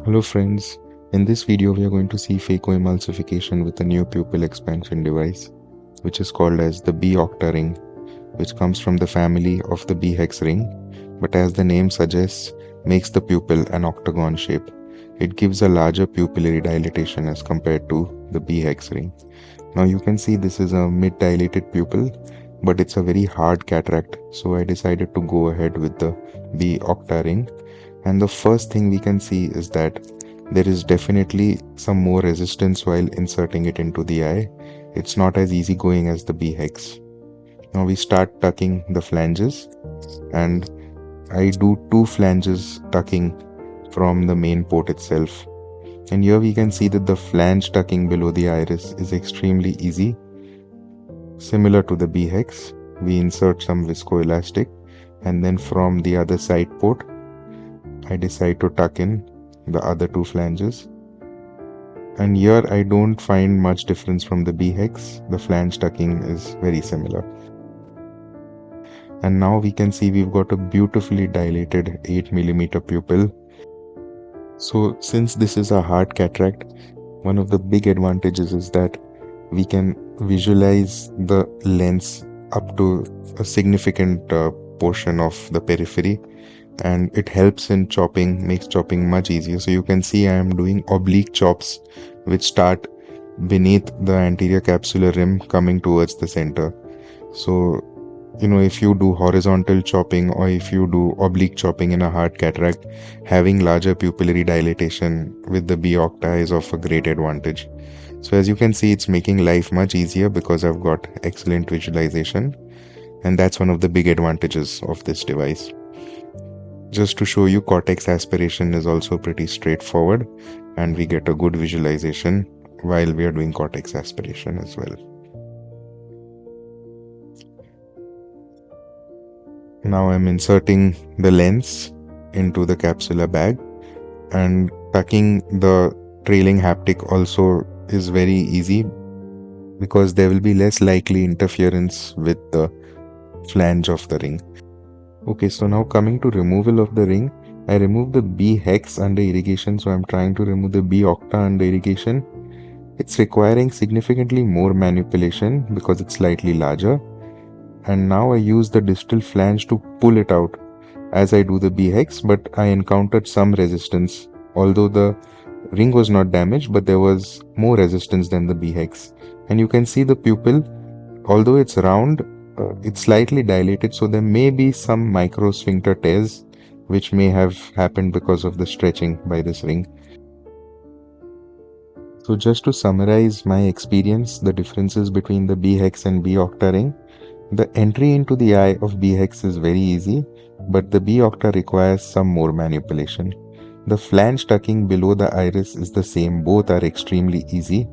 Hello friends, in this video we are going to see phacoemulsification with a new pupil expansion device which is called as the B-OCTA ring, which comes from the family of the B-Hex ring, but as the name suggests, makes the pupil an octagon shape. It gives a larger pupillary dilatation as compared to the B-Hex ring. Now you can see this is a mid-dilated pupil, but it's a very hard cataract, so I decided to go ahead with the B-OCTA ring. And the first thing we can see is that there is definitely some more resistance while inserting it into the eye. It's not as easy going as the B-Hex. Now we start tucking the flanges, and I do 2 flanges tucking from the main port itself. And here we can see that the flange tucking below the iris is extremely easy. Similar to the B-Hex, we insert some viscoelastic, and then from the other side port, I decide to tuck in the other 2 flanges. And here I don't find much difference from the B-Hex. The flange tucking is very similar. And now we can see we've got a beautifully dilated 8mm pupil. So since this is a hard cataract, one of the big advantages is that we can visualize the lens up to a significant portion of the periphery, and it helps in chopping, makes chopping much easier. So you can see I am doing oblique chops which start beneath the anterior capsular rim coming towards the center. So if you do horizontal chopping or if you do oblique chopping in a hard cataract, having larger pupillary dilatation with the B-OCTA is of a great advantage. So as you can see, it's making life much easier because I've got excellent visualization, and that's one of the big advantages of this device. Just to show you, cortex aspiration is also pretty straightforward, and we get a good visualization while we are doing cortex aspiration as well. Now I'm inserting the lens into the capsular bag, and tucking the trailing haptic also is very easy because there will be less likely interference with the flange of the ring. Okay, so now coming to removal of the ring, I remove the B-Hex under irrigation, so I'm trying to remove the B-OCTA under irrigation. It's requiring significantly more manipulation because it's slightly larger. And now I use the distal flange to pull it out as I do the B-Hex, but I encountered some resistance. Although the ring was not damaged, but there was more resistance than the B-Hex. And you can see the pupil, although it's round, it's slightly dilated, so there may be some micro sphincter tears which may have happened because of the stretching by this ring. So just to summarize my experience, the differences between the B-Hex and B-OCTA ring: the entry into the eye of B-Hex is very easy, but the B-OCTA requires some more manipulation. The flange tucking below the iris is the same, both are extremely easy.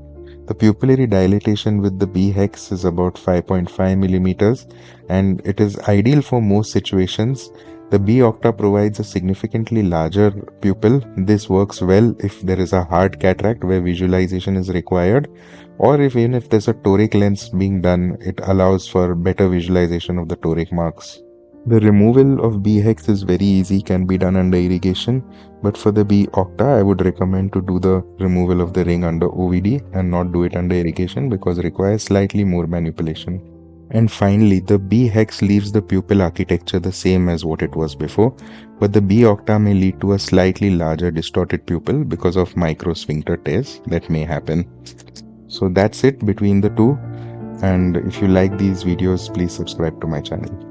The pupillary dilatation with the B-Hex is about 5.5 millimeters, and it is ideal for most situations. The B-OCTA provides a significantly larger pupil. This works well if there is a hard cataract where visualization is required, or even if there's a toric lens being done, it allows for better visualization of the toric marks. The removal of B-Hex is very easy, can be done under irrigation, but for the B-OCTA, I would recommend to do the removal of the ring under OVD and not do it under irrigation because it requires slightly more manipulation. And finally, the B-Hex leaves the pupil architecture the same as what it was before, but the B-OCTA may lead to a slightly larger distorted pupil because of micro sphincter tears that may happen. So that's it between the two, and if you like these videos, please subscribe to my channel.